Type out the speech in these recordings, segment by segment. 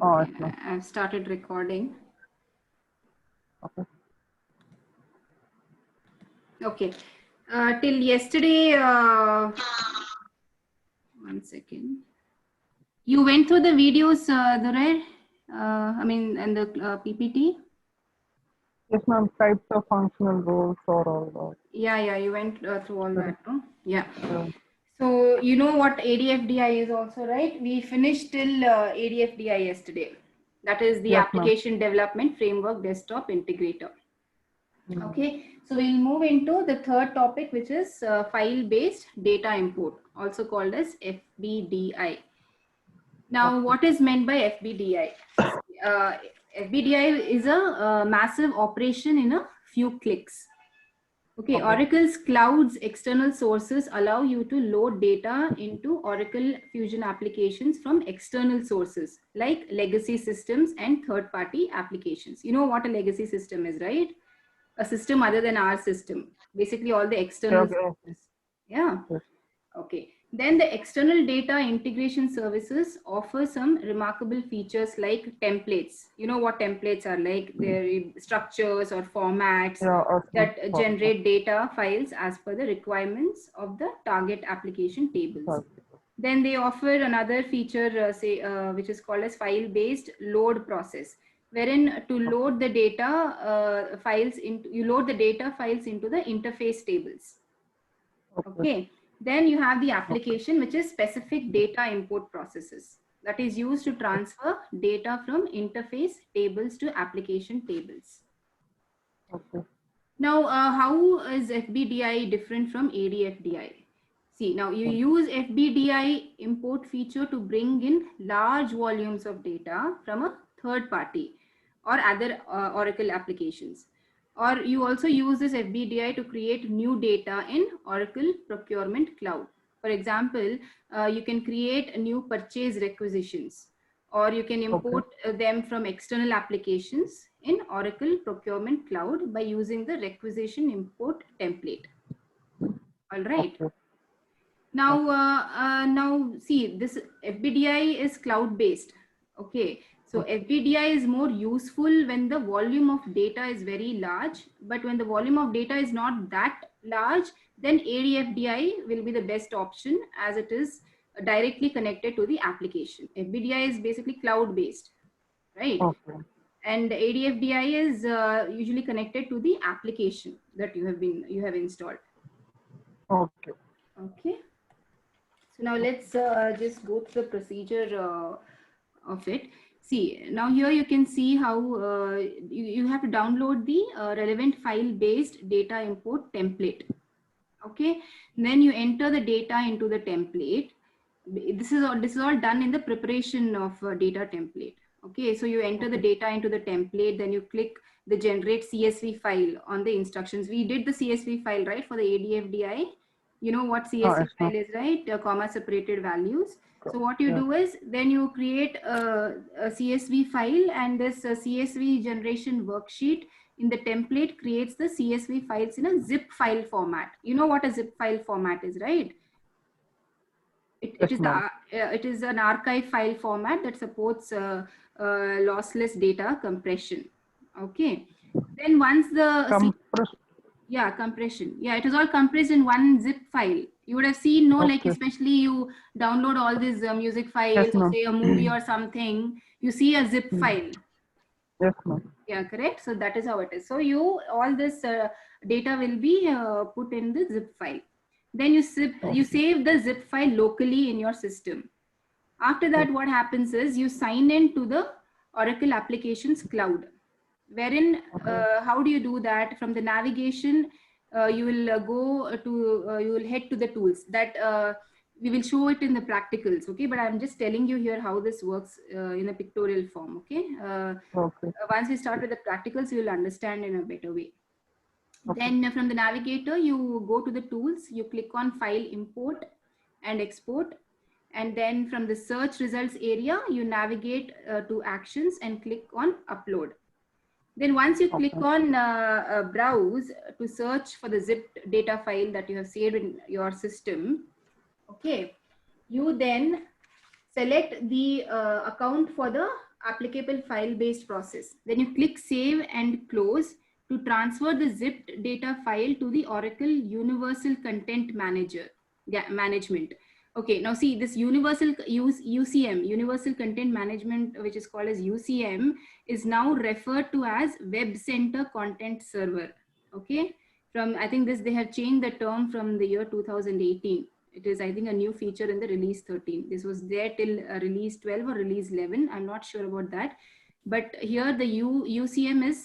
Okay, no. I've started recording. Okay. Okay. Till yesterday, one second. You went through the videos, Durai? I mean, and the PPT? Yes, ma'am. Types of functional roles or all that. Yeah, you went through all Correct. that, no? Yeah. Yeah. So, you know what ADFDI is also, right? We finished till ADFDI yesterday. That is the Yes, ma'am. Application Development Framework Desktop Integrator. Mm. Okay, so we'll move into the third topic, which is file-based data import, also called as FBDI. Now, Okay. what is meant by FBDI? Uh, FBDI is a massive operation in a few clicks. Okay, Okay. Oracle's cloud's external sources allow you to load data into Oracle Fusion applications from external sources like legacy systems and third-party applications. You know what a legacy system is, right? A system other than our system, basically all the external Okay. sources. Yeah. Yes. Okay. Then the external data integration services offer some remarkable features like templates. You know what templates are like? They're structures or formats Yeah. that generate data files as per the requirements of the target application tables. Then they offer another feature, which is called as file-based load process, wherein to load the data you load the data files into the interface tables. Okay. Then you have the application, which is specific data import processes that is used to transfer data from interface tables to application tables. Okay. Now, how is FBDI different from ADFDI? See, now you use FBDI import feature to bring in large volumes of data from a third party or other Oracle applications. Or you also use this FBDI to create new data in Oracle Procurement Cloud. For example, you can create new purchase requisitions, or you can import them from external applications in Oracle Procurement Cloud by using the requisition import template. All right. Okay. Now see, this FBDI is cloud-based. Okay, so FBDI is more useful when the volume of data is very large, but when the volume of data is not that large, then ADFDI will be the best option as it is directly connected to the application. FBDI is basically cloud-based, right? Okay. And ADFDI is usually connected to the application that you have installed. Okay. Okay. So now let's just go to the procedure of it. See, now here you can see how you have to download the relevant file-based data import template. Okay, and then you enter the data into the template. This is all done in the preparation of data template. Okay, so you enter the data into the template, then you click the generate CSV file on the instructions. We did the CSV file, right, for the ADFDI. You know what CSV file is, right? Comma separated values. So what you do is then you create a CSV file, and this CSV generation worksheet in the template creates the CSV files in a zip file format. You know what a zip file format is, right? It is an archive file format that supports lossless data compression. Okay. Then once the compression. Yeah, it is all compressed in one zip file. You would have seen, no, like especially you download all these music files or say a movie or something, you see a zip file. Yes, ma'am. Yeah, correct. So that is how it is. So all this data will be put in the zip file. Then you save the zip file locally in your system. After that, what happens is you sign in to the Oracle Applications Cloud, wherein how do you do that? From the navigation, you will you will head to the tools that we will show it in the practicals. Okay, but I'm just telling you here how this works in a pictorial form. Okay. Once we start with the practicals, you will understand in a better way. Then from the navigator, you go to the tools, you click on file import and export. And then from the search results area, you navigate to actions and click on upload. Then once you click on browse to search for the zipped data file that you have saved in your system, okay, you then select the account for the applicable file-based process. Then you click save and close to transfer the zipped data file to the Oracle Universal Content Management. Okay, now see this UCM, Universal Content Management, which is called as UCM, is now referred to as Web Center Content Server. Okay, from I think they have changed the term from the year 2018. It is, I think, a new feature in the release 13. This was there till release 12 or release 11. I'm not sure about that. But here the UCM is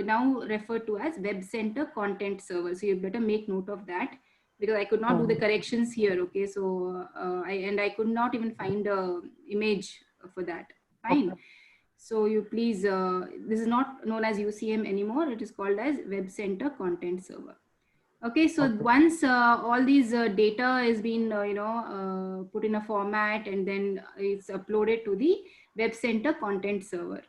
now referred to as Web Center Content Server. So you better make note of that, because I could not do the corrections here. Okay, so I could not even find a image for that. Fine. Okay. So you please, this is not known as UCM anymore. It is called as Web Center Content Server. Okay, so once all these data is been put in a format, and then it's uploaded to the Web Center Content Server.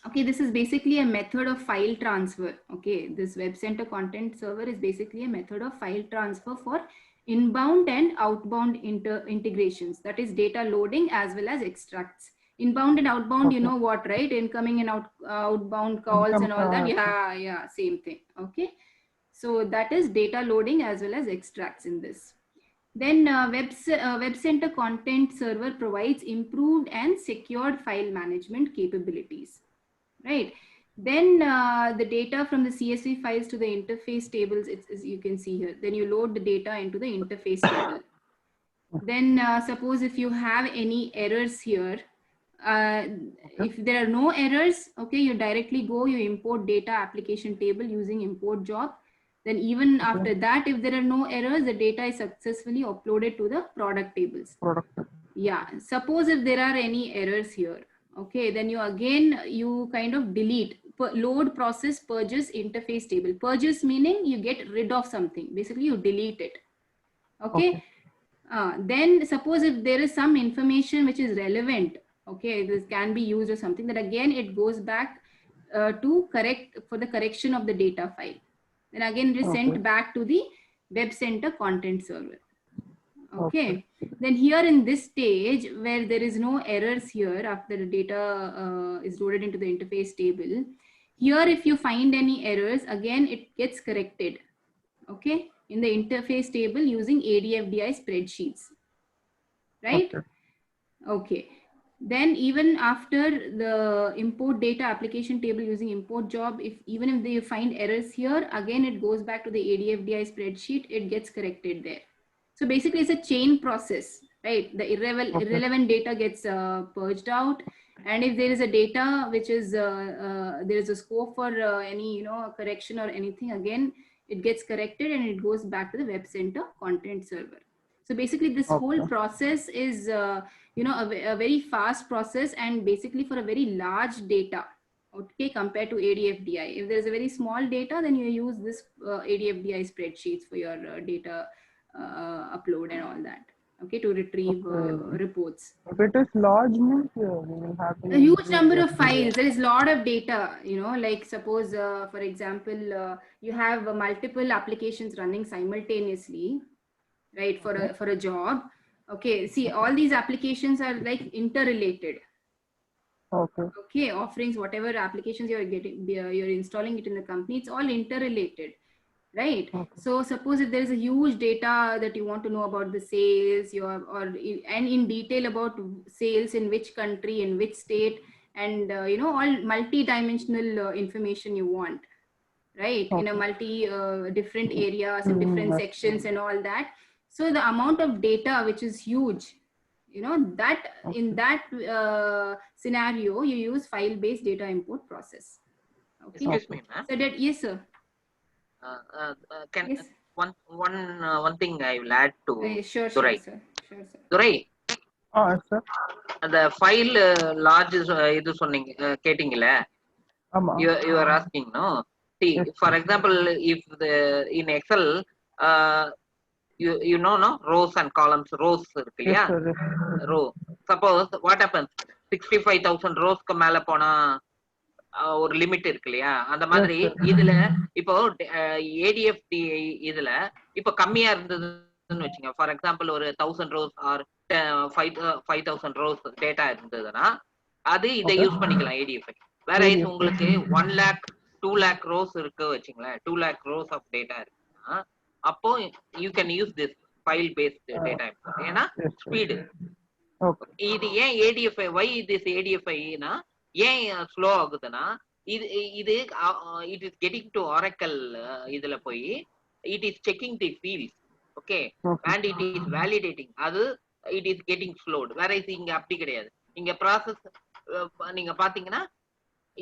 Okay, this is basically a method of file transfer. Okay, this Web Center Content Server is basically a method of file transfer for inbound and outbound integrations. That is data loading as well as extracts. Inbound and outbound, you know what, right? Incoming and outbound calls and all that. Yeah, same thing. Okay. So that is data loading as well as extracts in this. Then Web Center Content Server provides improved and secured file management capabilities, right? Then the data from the CSV files to the interface tables, as you can see here. Then you load the data into the interface table. Then suppose if you have any errors here, if there are no errors, okay, you directly go, you import data application table using import job. Then even after that, if there are no errors, the data is successfully uploaded to the product tables. Yeah, suppose if there are any errors here, okay, then you kind of delete, load process purges interface table. Purges meaning you get rid of something. Basically, you delete it. Okay. Then suppose if there is some information which is relevant, okay, this can be used or something, that again it goes back to for the correction of the data file. Then again it is sent back to the Web Center Content Server. Okay. Then here in this stage where there is no errors here after the data is loaded into the interface table, here if you find any errors, again it gets corrected. Okay, in the interface table using ADFDI spreadsheets, right? Okay. Then even after the import data application table using import job, even if they find errors here, again it goes back to the ADFDI spreadsheet, it gets corrected there. So basically it's a chain process, right? The irrelevant data gets purged out, and if there is a data which is there is a scope for any correction or anything, again it gets corrected and it goes back to the Web Center Content Server. So basically this whole process is a very fast process, and basically for a very large data, okay, compared to ADFDI. If there's a very small data, then you use this ADFDI spreadsheets for your data upload and all that, okay, to retrieve reports. If it is large means we will have a huge number of files. There is a lot of data, like suppose for example you have multiple applications running simultaneously, right, for a job. Okay, see, all these applications are like interrelated. Okay, offerings, whatever applications you're installing it in the company, it's all interrelated, right? So suppose if there is a huge data that you want to know about the sales, and in detail about sales in which country, in which state, and all multi-dimensional information you want, right? In a different areas and different sections and all that. So the amount of data which is huge, that in that scenario you use file-based data import process. Okay. Excuse me, ma'am. So that, yes, sir. Yes. One thing I will add to sure, Durai. Sir. Sure, sir. Durai. Sir. The file large idu sonning kettingla. You are asking, no? See, for example, if in Excel you know, no, rows and columns, rows row. Suppose what happens, 65,000 rows ku mela pona ஒரு limit இருக்கு இல்லையா, அந்த மாதிரி இதுல இப்போ ADFD இதுல இப்போ கம்மியா இருந்ததுன்னு வச்சுங்க, ஃபார் எக்ஸாம்பிள் ஒரு 1000 rows ஆர் 5000 rows டேட்டா இருந்ததுன்னா, அது இதை யூஸ் பண்ணிக்கலாம் ADFI. whereas உங்களுக்கு 1 lakh 2 lakh rows இருக்கு வச்சுங்களேன், 2 lakh rows of data இருக்குன்னா அப்போ you can use this file based data import. ஏன்னா ஸ்பீடு. இது ஏன் ADFI, why this ADFI னா ஏன் ஸ்லோ ஆகுதுன்னா இது it is getting to Oracle இதுல போய் it is checking the fields, okay, and it is validating. அது it is getting slowed. whereas இங்க அப்படி கிடையாது. இங்க ப்ராசஸ் நீங்க பாத்தீங்கன்னா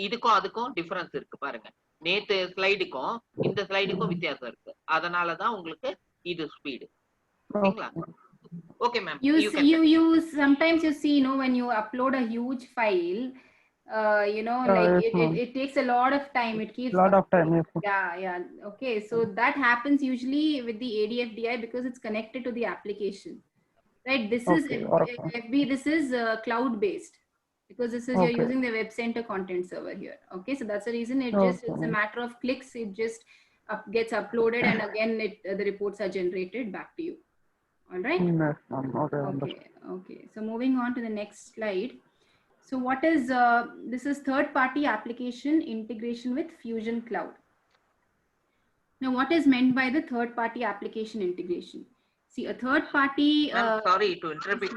இதுக்கும் அதுக்கும் டிஃபரன்ஸ் இருக்கு பாருங்க. நேத்து ஸ்லைடுக்கும் இந்த ஸ்லைடுக்கும் வித்தியாசம் இருக்கு. அதனாலதான் உங்களுக்கு இது ஸ்பீடு. ஓகேங்களா? Okay, ma'am. You sometimes you see, when you upload a huge file, it takes a lot of time. It keeps lot of time. Yes. Yeah. Okay, so that happens usually with the ADFDI because it's connected to the application, right? This is FB. This is cloud based because this is you're using the web center content server here. Okay, so that's the reason it's a matter of clicks. It just gets uploaded and again the reports are generated back to you. All right. Okay. So moving on to the next slide. So what is this is third party application integration with Fusion Cloud. Now what is meant by the third party application integration? See, a third party sorry to interrupt.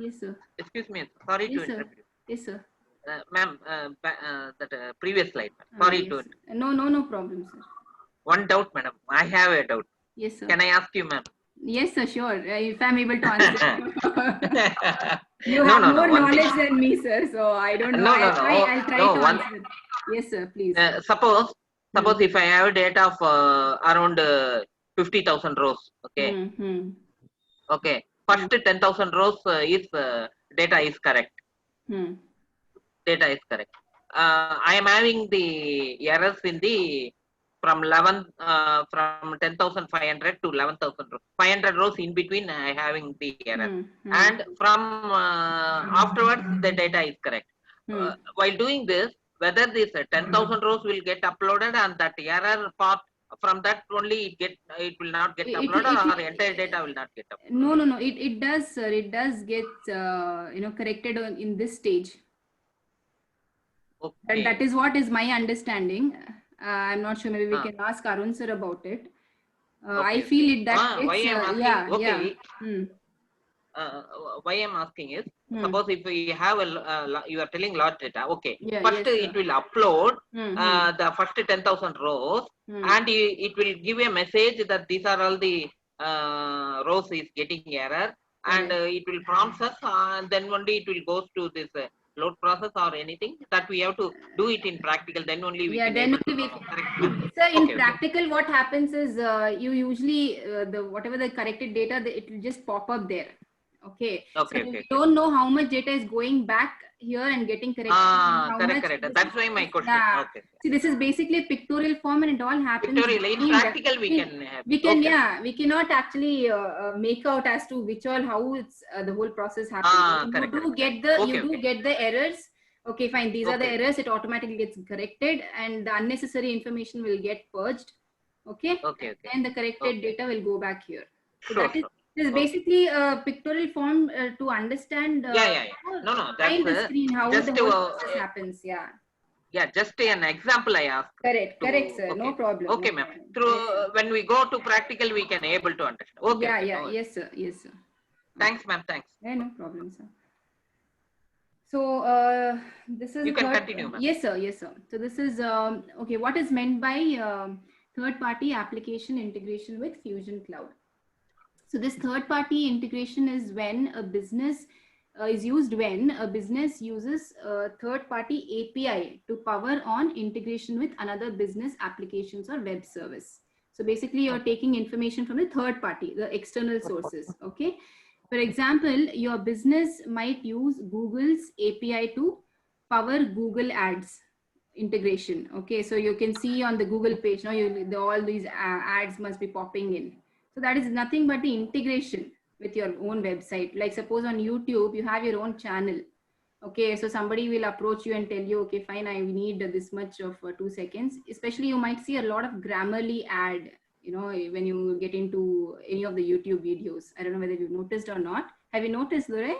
Yes sir. Excuse me, sorry to interrupt. Yes sir. Ma'am, that previous slide. Sorry to interrupt. No problem sir. One doubt, madam. I have a doubt. Yes sir. Can I ask you, ma'am? Yes sir, sure. If I'm able to answer. You have more knowledge than me, sir. So I don't know. I'll try to answer. Yes sir, please. Suppose if I have data of around 50,000 rows, okay. Okay. First 10,000 rows is data is correct. Data is correct. I am having the errors in the from 10,500 to 11,000 rows. 500 rows in between having the error. And from afterwards the data is correct. While doing this, whether this 10,000 rows will get uploaded and that error part from that only it will not get uploaded or the entire data will not get uploaded? No. It does, sir. It does get corrected in this stage. Okay. And that is what is my understanding. I'm not sure. Maybe we can ask Arun sir about it. I feel it that why I'm asking, why I'm asking is suppose if we have you are telling lot data, okay. First it will upload the first 10,000 rows and it will give a message that these are all the rows is getting error and it will prompt us and then only it will go to this load process or anything that we have to do it in practical, then only we can correct. So in practical what happens is you usually whatever the corrected data it will just pop up there. Okay. So you don't know how much data is going back here and getting corrected. Correct. That's why my question. Okay. See, this is basically a pictorial form and it all happens. Pictorial. In practical we can have. We cannot actually make out as to how it's the whole process happens. You do get the errors. Okay, fine. These are the errors. It automatically gets corrected and the unnecessary information will get purged. Okay. And the corrected data will go back here. So this is basically a pictorial form to understand No, behind the screen how the whole process happens. Yeah, just an example I asked. Correct sir. No problem. Okay, ma'am. Through when we go to practical we can able to understand. Okay. Yes sir. Thanks ma'am, thanks. No problem sir. So this is you can continue, ma'am. Yes sir. So this is okay, what is meant by third party application integration with Fusion Cloud? So this third party integration is when a business uses a third party API to power on integration with another business applications or web service. So basically you're taking information from the third party, the external sources. Okay. For example, your business might use Google's API to power Google ads integration. Okay. So you can see on the Google page now all these ads must be popping in. So that is nothing but the integration with your own website. Like suppose on YouTube, you have your own channel. Okay, so somebody will approach you and tell you, okay, fine, I need this much of 2 seconds. Especially you might see a lot of Grammarly ad, when you get into any of the YouTube videos. I don't know whether you've noticed or not. Have you noticed, Dore?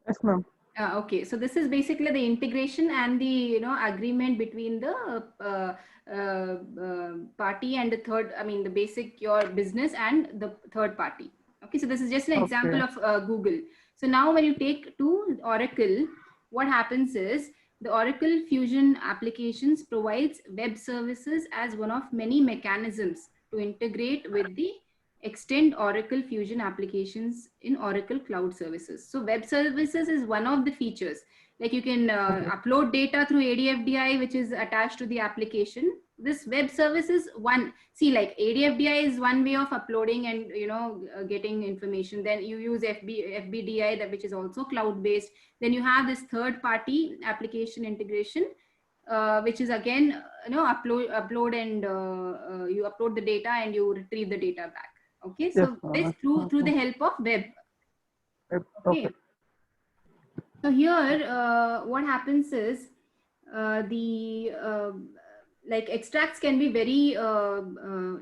Yes, ma'am. Okay, so this is basically the integration and the agreement between the party and the third, I mean the basic your business and the third party. Okay, so this is just an example of Google. So now when you take to Oracle, what happens is the Oracle Fusion applications provides web services as one of many mechanisms to integrate with the extend Oracle Fusion applications in Oracle Cloud Services. So web services is one of the features. Like you can upload data through ADFDI, which is attached to the application. This web service is one. See, like ADFDI is one way of uploading and getting information. Then you use FBDI, that which is also cloud based. Then you have this third party application integration, which is again upload and you upload the data and you retrieve the data back. Okay, so this through the help of web. Okay. So here, what happens is like extracts can be very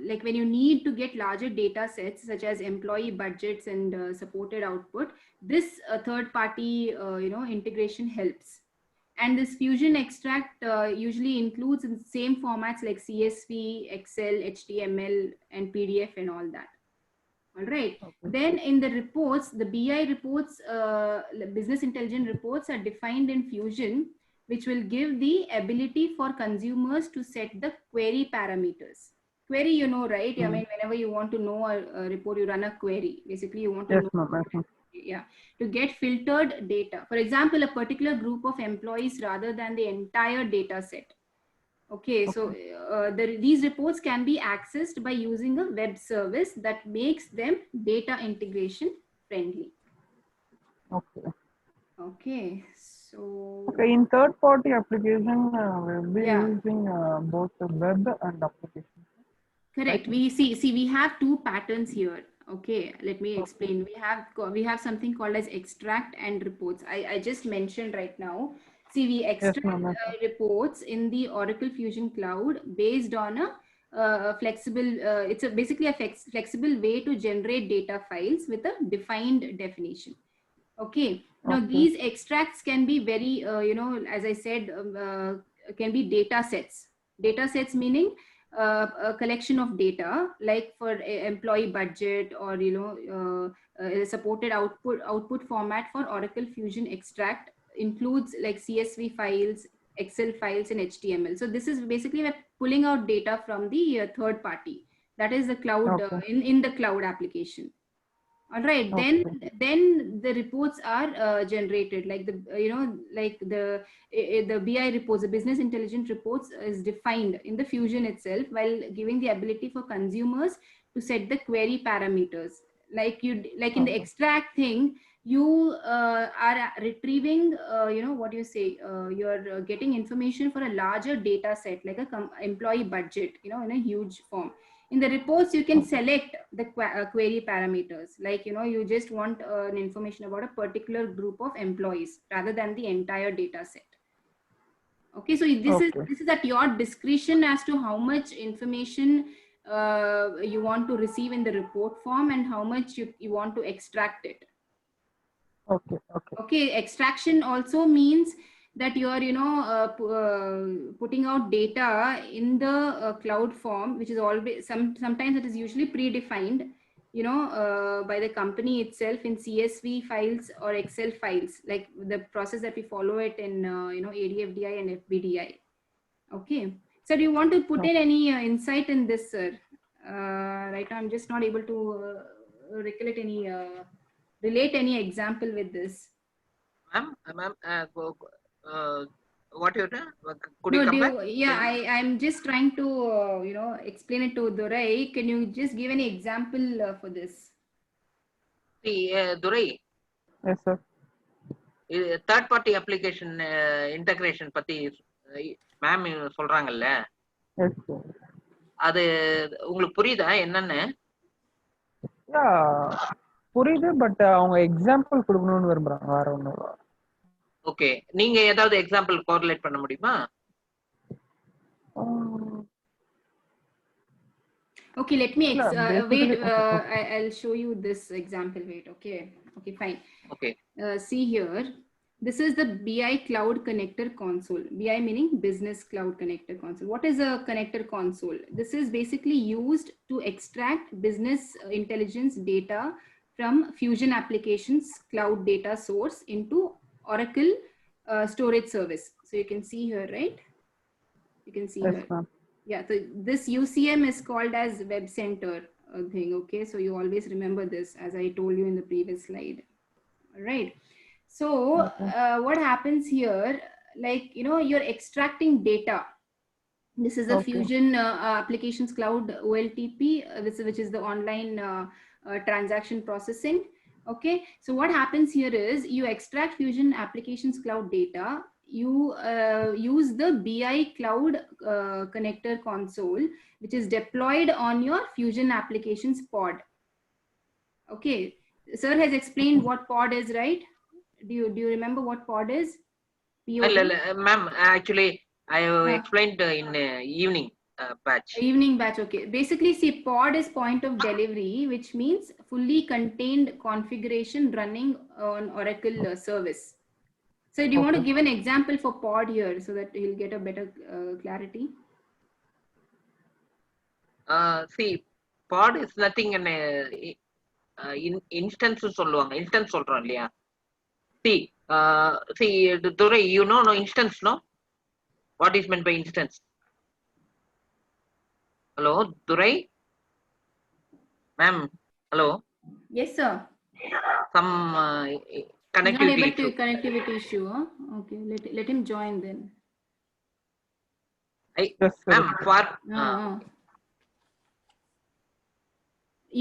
like when you need to get larger data sets such as employee budgets and supported output. This third party integration helps. And this fusion extract usually includes in the same formats like CSV, Excel, HTML, and PDF and all that. All right. Then in the reports, the BI reports, business intelligence reports are defined in Fusion, which will give the ability for consumers to set the query parameters. Query, right? I mean, whenever you want to know a report, you run a query. Basically, you want to know. Yeah, to get filtered data. For example, a particular group of employees rather than the entire data set. Okay, so these reports can be accessed by using a web service that makes them data integration friendly. Okay. Okay, so. Okay, in third party application, we'll be using both the web and application. Correct. Right? We have two patterns here. Okay, let me explain. We have something called as extract and reports. I just mentioned right now. See, we extract reports in the Oracle Fusion Cloud based on a flexible, it's basically a flexible way to generate data files with a defined definition. Okay. Now these extracts can be very, as I said, can be data sets. Data sets meaning a collection of data, like for employee budget or supported output format for Oracle Fusion extract includes like CSV files, Excel files, and HTML. So this is basically we're pulling out data from the third party. That is the cloud in the cloud application. All right, then the reports are generated, like the BI reports, the business intelligence reports is defined in the Fusion itself, while giving the ability for consumers to set the query parameters. Like in the extract thing, you are retrieving, you're getting information for a larger data set, like a employee budget, in a huge form. In the reports, you can select the query parameters, like you just want an information about a particular group of employees rather than the entire data set. Okay, so this is at your discretion as to how much information you want to receive in the report form and how much you want to extract it. Okay, extraction also means that you are putting out data in the cloud form, which is always sometimes it is usually predefined by the company itself in CSV files or Excel files, like the process that we follow it in ADFDI and FBDI. Okay, so do you want to put in any insight in this, sir? Right now I'm just not able to recollect any relate any example with this. Ma'am, what you done? Could you come back? Yeah, I'm just trying to explain it to Durai. Can you just give any example for this? See, Durai. Yes, sir. Third party application integration பத்தி ma'am சொல்றாங்கல்ல, அது உங்களுக்கு புரியுதா என்னன்னு? புரியுது, but அவங்க example கொடுக்கணும்னு விரும்புறாங்க, வேற ஒண்ணும். ஓகே, நீங்க ஏதாவது எக்ஸாம்பிள் கோரிலேட் பண்ண முடியுமா? Okay, let me wait. I'll show you this example. Wait. Okay, fine. Okay. See here. This is the BI Cloud Connector Console. BI meaning Business Cloud Connector Console. What is a connector console? This is basically used to extract business intelligence data from Fusion Applications Cloud data source into Oracle storage service. So you can see here, right? You can see here. Yeah, so this UCM is called as Web Center thing. Okay, so you always remember this, as I told you in the previous slide. All right. So what happens here, like, you know, you're extracting data. This is a Fusion Applications Cloud OLTP, which is the online transaction processing. Okay, so what happens here is you extract Fusion Applications Cloud data. You use the BI Cloud Connector Console, which is deployed on your Fusion Applications pod. Okay, sir has explained what pod is, right? Do you remember what pod is? Ma'am, actually, I have explained in evening batch. Evening batch, okay. Basically, see, pod is point of delivery, which means fully contained configuration running on Oracle service. So do you want to give an example for pod here so that he'll get a better clarity? See, pod is nothing in instance சொல்லுவாங்க instance சொல்றோம் இல்லையா? See, Durai, you know instance, no? What is meant by instance? Hello, Durai? Ma'am, hello? Yes, sir. Some connectivity issue. Connectivity issue, huh? Okay, let him join then. Ma'am, for...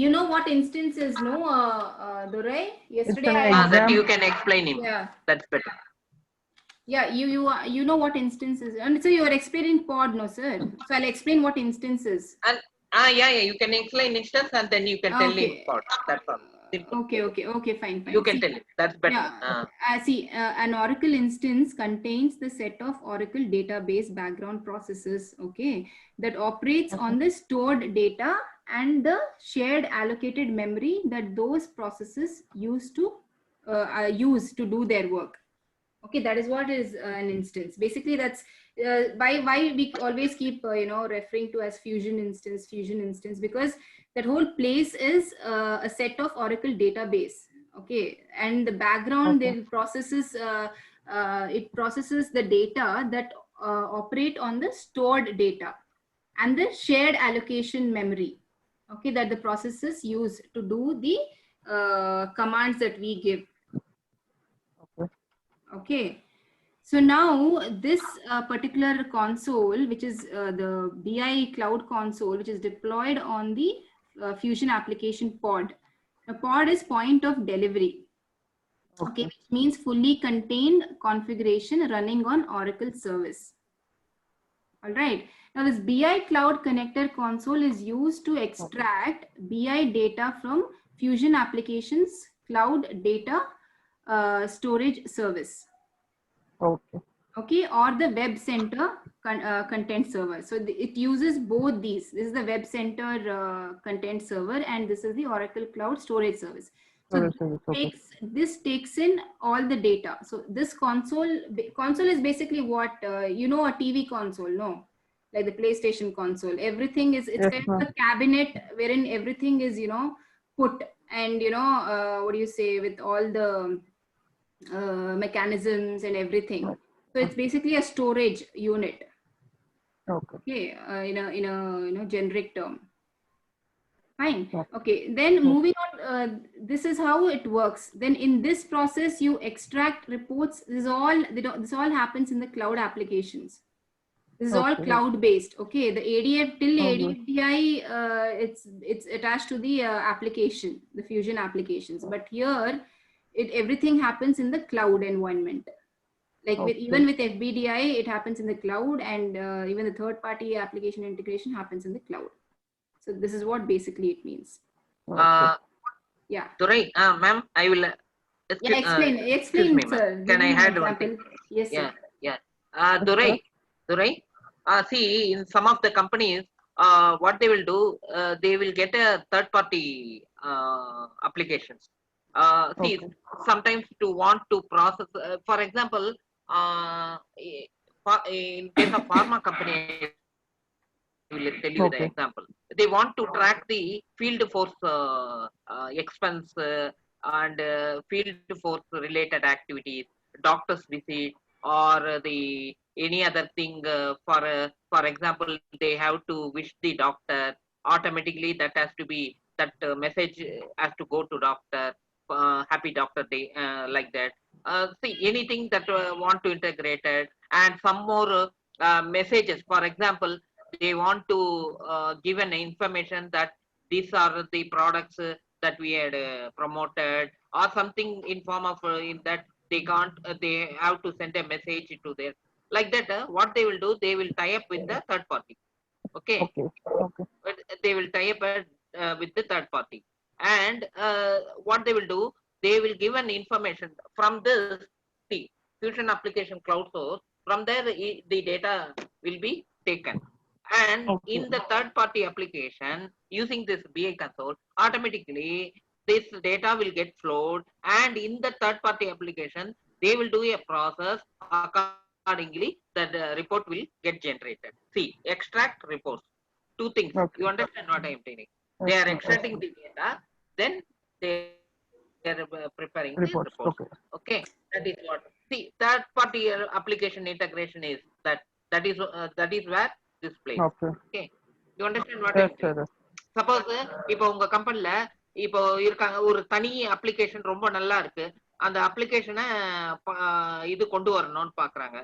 You know what instance is, no, Durai? Yesterday that you can explain him. Yeah. That's better. Yeah, you know what instance is. And so you are explaining pod, no, sir? So I'll explain what instance is. And yeah, you can explain instance and then you can tell him pod. That's all. Simple. Okay, fine. You can tell him. That's better. Yeah. See, an Oracle instance contains the set of Oracle database background processes, okay, that operates on the stored data and the shared allocated memory that those processes use to do their work. Okay, that is what is an instance. Basically, that's why we always keep referring to as fusion instance, because that whole place is a set of Oracle database. Okay, and the background it processes the data that operate on the stored data and the shared allocation memory. Okay, that the processes use to do the commands that we give. Okay, so now this particular console, which is the BI Cloud Console, which is deployed on the Fusion Application pod. A pod is point of delivery. Okay, which means fully contained configuration running on Oracle service. All right. Now this BI Cloud Connector Console is used to extract BI data from Fusion Applications Cloud data storage service. Okay, or the Web Center content server. So it uses both these. This is the Web Center content server, and this is the Oracle Cloud storage service. So this takes in all the data. So this console is basically what a TV console, no? Like the PlayStation console. Everything is, it's kind of a cabinet wherein everything is put, and what do you say, with all the mechanisms and everything. So it's basically a storage unit. Okay, in a generic term. Fine. Okay, then moving on, this is how it works. Then in this process you extract reports. This all happens in the cloud applications. This is all cloud based. Okay, the ADF till ADFDI it's attached to the application, the Fusion applications, but here everything happens in the cloud environment. Like even with FBDI, it happens in the cloud, and even the third-party application integration happens in the cloud. So this is what basically it means. Yeah. Durai, ma'am, I will. Explain, me, sir. Can I add one thing? Yes, sir. Yeah. Durai. See, in some of the companies, what they will do, they will get a third-party applications. See, sometimes to want to process, for example, in case of pharma company, I will tell you the example. They want to track the field force expense and field force related activities, doctor's visit, or the any other thing. For example, they have to wish the doctor. Automatically, that has to be that message has to go to doctor. Happy Doctor Day, like that. See anything that want to integrate it, and some more messages. For example, they want to give an information that these are the products that we had promoted, or something in form of in that they can't. They have to send a message to their like that. What they will do, they will tie up with the third party. Okay. But they will tie up with the third party, and what they will do, they will give an information from this Fusion Application Cloud Source. From there, the data will be taken, and in the third party application using this BI console, automatically this data will get flowed, and in the third party application they will do a process. Accordingly, the report will get generated. See, extract reports. Two things. You understand what I am telling? They are extracting the data, then they are preparing the reports. Okay, that is what. See, third party application integration is that is where this place. Okay, you understand what I am saying? Suppose இப்போ உங்க கம்பெனில இப்போ இருக்காங்க ஒரு தனி application ரொம்ப நல்லா இருக்கு, அந்த அப்ளிகேஷனை இது கொண்டு வரணும்னு பாக்குறாங்க.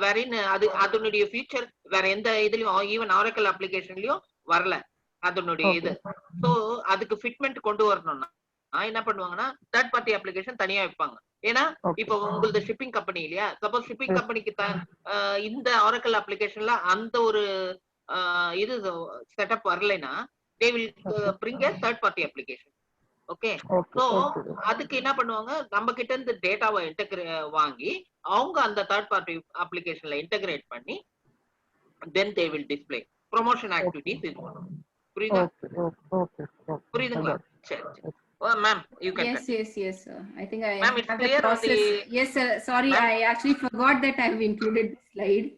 வேறின் அதனுடைய ஃபியூச்சர் வேற எந்த இதுலயும் ஈவன் ஆரக்கிள் அப்ளிகேஷன்லயும் வரல அதனுடைய இது. சோ அதுக்கு ஃபிட்மெண்ட் கொண்டு வரணும்னா என்ன பண்ணுவாங்கன்னா தேர்ட் பார்ட்டி அப்ளிகேஷன் தனியா வைப்பாங்க. ஏன்னா இப்போ உங்களது ஷிப்பிங் கம்பெனி இல்லையா, சப்போஸ் ஷிப்பிங் கம்பெனிக்கு இந்த ஆரக்கிள் அப்ளிகேஷன்ல அந்த ஒரு இது செட்டப் வரலைன்னா they will bring a third party application. Okay, so அதுக்கு என்ன பண்ணுவாங்க, நம்ம கிட்ட இருந்து டேட்டாவை வாங்கி அவங்க அந்த third party applicationல integrate பண்ணி then they will display promotion activities இது பண்ணுவாங்க. புரியுதா? புரியுதுங்களா? சரி. Ma'am, you can. Yes, sir. I think I have the process. Yes, sir. Sorry, I actually forgot that I have included the slide.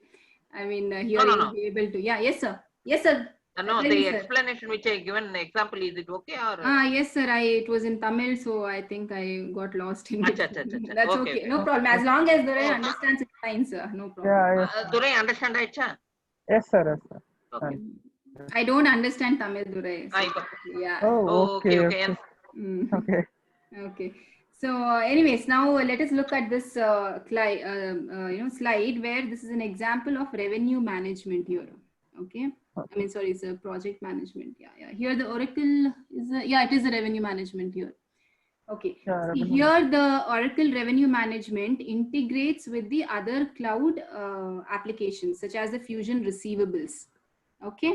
I mean, here you will be able to. Yeah, yes, sir. Yes, sir. No, the explanation which I given example, is it okay or? Yes, sir. It was in Tamil, so I think I got lost in it. That's okay. No problem. As long as Durai understands, it's fine, sir. No problem. Durai understand aicha? Yes, sir. Okay. I don't understand Tamil, Durai. Yeah. Oh, okay. Okay. So, anyways, now let us look at this slide where this is an example of revenue management here. Okay. I mean, sorry, it's a project management. Yeah. Here the Oracle is it is a revenue management here. Okay. See, here the Oracle revenue management integrates with the other cloud applications such as the Fusion receivables. Okay.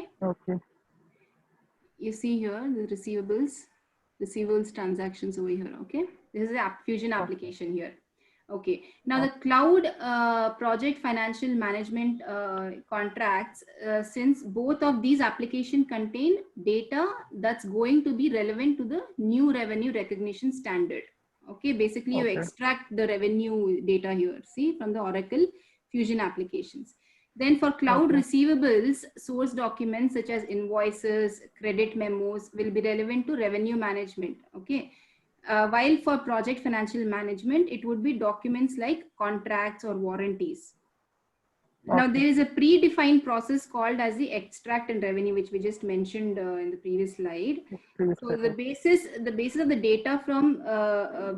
You see here the receivables transactions over here. Okay. This is the Fusion application here. Okay. Now the cloud project financial management contracts, since both of these applications contain data that's going to be relevant to the new revenue recognition standard. Okay. Basically, you extract the revenue data here, see, from the Oracle Fusion applications. Then for cloud receivables, source documents such as invoices, credit memos will be relevant to revenue management. Okay. While for project financial management, it would be documents like contracts or warranties. Now there is a predefined process called as the extract and revenue, which we just mentioned in the previous slide. So the basis of the data from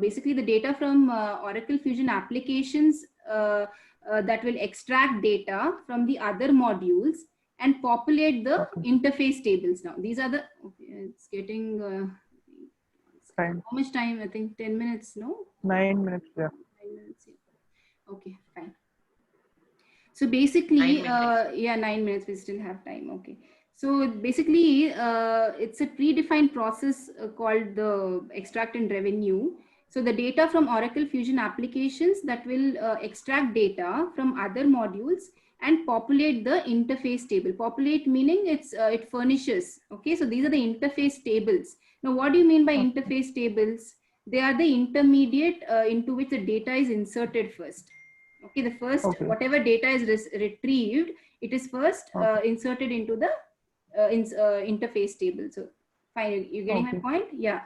basically the data from Oracle Fusion applications that will extract data from the other modules and populate the interface tables. Now these are the it's getting how much time? I think 10 minutes, no? 9 minutes, yeah. 9 minutes, yeah. Okay, fine. So basically, 9 minutes, we still have time. Okay. So basically, it's a predefined process called the extract and revenue. So the data from Oracle Fusion applications that will extract data from other modules and populate the interface table. Populate meaning it furnishes. Okay, so these are the interface tables. Now, what do you mean by interface tables? they are the intermediate into which the data is inserted first. Okay, the first, whatever data is retrieved, it is first inserted into the interface table. So fine, you getting my point? Yeah.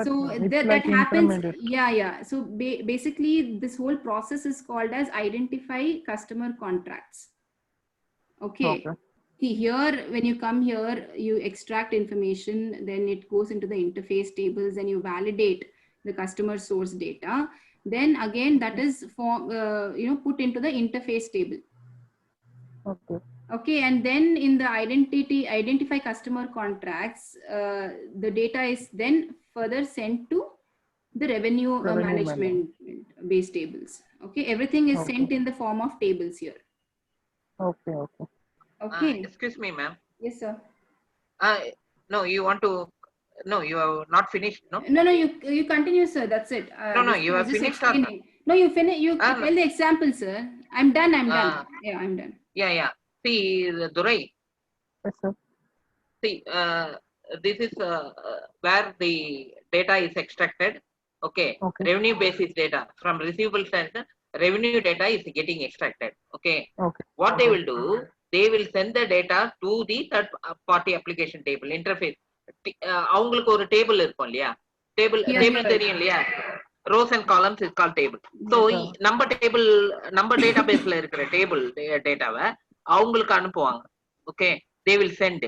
So that happens. Yeah. So basically this whole process is called as identify customer contracts. Okay. Here, when you come here, you extract information, then it goes into the interface tables and you validate the customer source data. Then again, that is put into the interface table. Okay, and then in the identify customer contracts, the data is then further sent to the revenue management base tables. Okay, everything is sent in the form of tables here. Okay. Excuse me, ma'am. Yes, sir. No, you want to? No, you have not finished. No. No, you continue, sir. That's it. No, you have finished. No, you finish. You tell the example, sir. I'm done. Yeah, I'm done. Yeah. See, Durai. Yes, sir. See, this is where the data is extracted. Okay. Revenue basis data from receivable standard, revenue data is getting extracted. Okay. What they will do, they will send the data to the third party application table interface. அவங்களுக்கு ஒரு table இருக்கும் இல்லையா? Table தெரியும் இல்லையா? rows and columns is called table. So நம்ம டேட்டாபேஸ்ல இருக்கிற table டேட்டாவை அவங்களுக்கு அனுப்புவாங்க. Okay, they will send.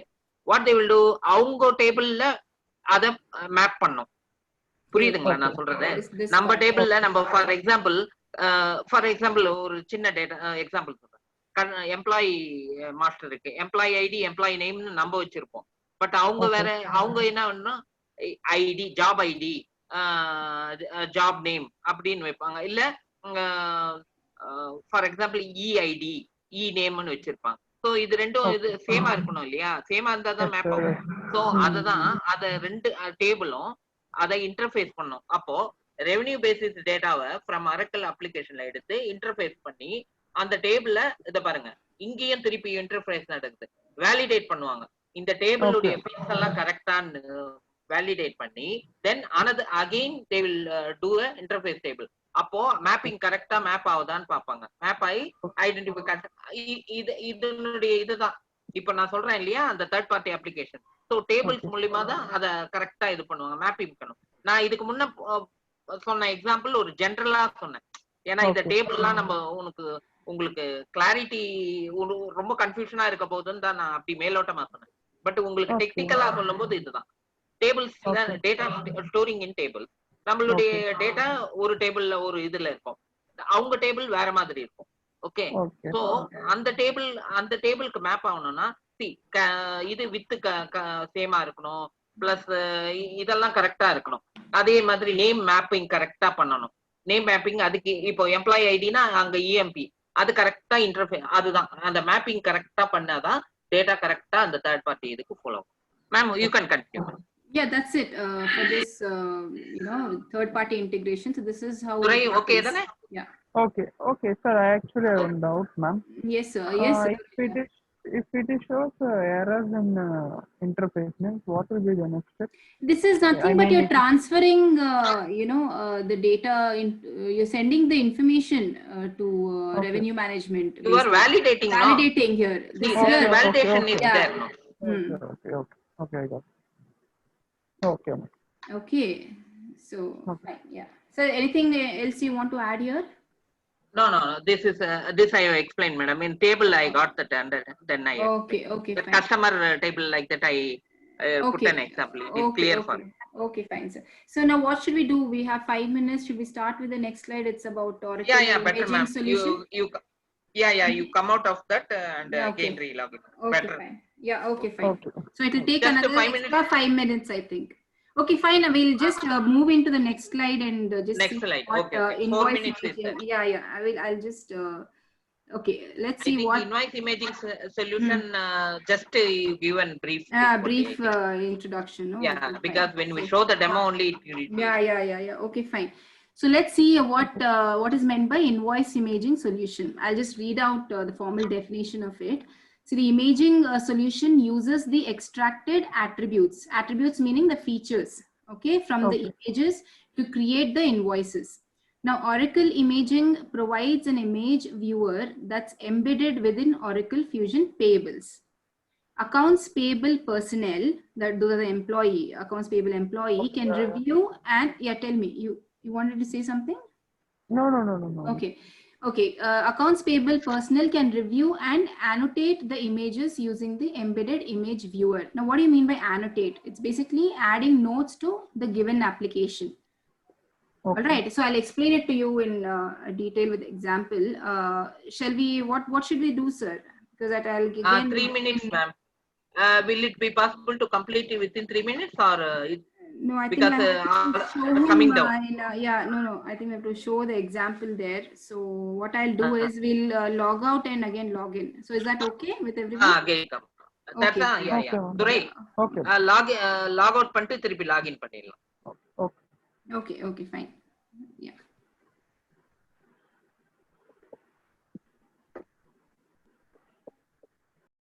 What they will do, அவங்க டேபிள்ல அத மேப் பண்ணும். புரியுதுங்களா நான் சொல்றது? நம்ம டேபிள்ல நம்ம ஃபார் எக்ஸாம்பிள் ஒரு சின்ன டேட்டா எக்ஸாம்பிள் சொல்றேன். எம்ப்ளாயி மாஸ்டர் இருக்கு, எம்ப்ளாயி ஐடி எம்ப்ளாயி நேம்னு நம்ம வச்சிருப்போம். பட் அவங்க என்ன பண்ணணும், IT job IT job name அப்படின்னு வைப்பாங்க. இல்ல ஃபார் எக்ஸாம்பிள் இஐடி இ நேம்னு வச்சிருப்பாங்க. ஸோ இது ரெண்டும் இது சேமா இருக்கணும் இல்லையா? சேமா இருந்தா தான் மேப் ஆகும். ஸோ அதுதான் அத ரெண்டு டேபிளும் அதை இன்டர்ஃபேஸ் பண்ணும். அப்போ ரெவன்யூ பேசிஸ் டேட்டாவை ஃப்ரம் அரக்கல் அப்ளிகேஷன்ல எடுத்து இன்டர்ஃபேஸ் பண்ணி அந்த டேபிள்ல இதை பாருங்க, இங்கேயும் திருப்பி இன்டர்ஃபேஸ் நடக்குது, வேலிடேட் பண்ணுவாங்க. இந்த டேபிளுடைய ஃபீல்ட்ஸ் எல்லாம் கரெக்டான்னு வேலிடேட் பண்ணி தென் another again they will do a interface table. அப்போ மேப்பிங் கரெக்டா மேப் ஆகுதான்னு பாப்பாங்க. மேப் ஆகி ஐடென்டிஃபை இதனுடைய இதுதான் இப்ப நான் சொல்றேன் இல்லையா, அந்த third party application. So tables மூலியமா தான் அதை கரெக்டா இது பண்ணுவாங்க, மேப்பிங் பண்ணணும். நான் இதுக்கு முன்ன சொன்ன எக்ஸாம்பிள் ஒரு ஜென்ரலா சொன்னேன். ஏன்னா இந்த டேபிள்லாம் நம்ம உங்களுக்கு கிளாரிட்டி ரொம்ப கன்ஃபியூஷனா இருக்க போகுதுன்னு தான் நான் அப்படி மேலோட்டமா சொன்னேன். பட் உங்களுக்கு டெக்னிக்கலா சொல்லும் போது இதுதான் டேபிள்ஸ், டேட்டா ஸ்டோரிங் இன் டேபிள். நம்மளுடைய டேட்டா ஒரு டேபிள்ல ஒரு இதுல இருக்கும், அவங்க டேபிள் வேற மாதிரி இருக்கும். ஓகே, சோ அந்த டேபிளுக்கு மேப் ஆகணும்னா இது வித் சேமா இருக்கணும், பிளஸ் இதெல்லாம் கரெக்டா இருக்கணும். அதே மாதிரி நேம் மேப்பிங் கரெக்டா பண்ணணும். நேம் மேப்பிங் அதுக்கு இப்போ எம்ப்ளாயி ஐடினா அங்க இஎம்பி அது கரெக்டா இன்டர்ஃபேஸ், அதுதான் அந்த மேப்பிங் கரெக்டா பண்ணாதான் டேட்டா கரெக்டா அந்த தேர்ட் பார்ட்டி இதுக்கு follow. Ma'am you can continue. Yeah, that's it for this third party integration. So this is how okay then? Yeah. Okay sir, I actually have a doubt, ma'am. Yes sir. Yes sir. If it shows errors in interface, means what will be the next step? This is nothing but you're transferring the data you're sending the information to revenue management. You are validating here. This validation is there. Okay, I got it. Okay, so fine, yeah. So anything else you want to add here? No, this I have explained, madam. In table I got that, and then I okay the fine. Customer table like that I put an example. It is clear for me. Okay, fine, sir. So now what should we do? We have 5 minutes. Should we start with the next slide? It's about Oracle better, ma'am. You come out of that and again relog it. Okay, better. Fine. Yeah, okay, fine. So it will take just another 5 minutes, I think. Okay, fine. We'll just move into the next slide and just next slide. What, okay. 4 minutes is there. Yeah. I'll just. Okay, let's see what invoice imaging solution. Just you give a brief. Brief introduction. No? Yeah, okay, because fine. when we show the demo only. Yeah. Okay, fine. So let's see what is meant by invoice imaging solution. I'll just read out the formal definition of it. So the imaging solution uses the extracted attributes meaning the features okay, from the images to create the invoices. Now, Oracle Imaging provides an image viewer that's embedded within Oracle Fusion Payables. Accounts payable personnel, that those are the employee, accounts payable employee can review and, yeah, tell me, you wanted to say something? No. Okay. Accounts payable personnel can review and annotate the images using the embedded image viewer. Now, what do you mean by annotate? It's basically adding notes to the given application. All right. So I'll explain it to you in detail with example. Shall we? What should we do, sir? Because that I'll again. 3 minutes, ma'am. Will it be possible to complete it within 3 minutes, or no? I because think I have to show him coming down. Yeah, no. I think we have to show the example there. So what I'll do is we'll log out and again log in. So is that okay with everyone? Again come. That's okay. yeah. Durai. Okay. Log out பண்ணிட்டு திருப்பி login பண்ணிடலாம். Okay. Okay, fine.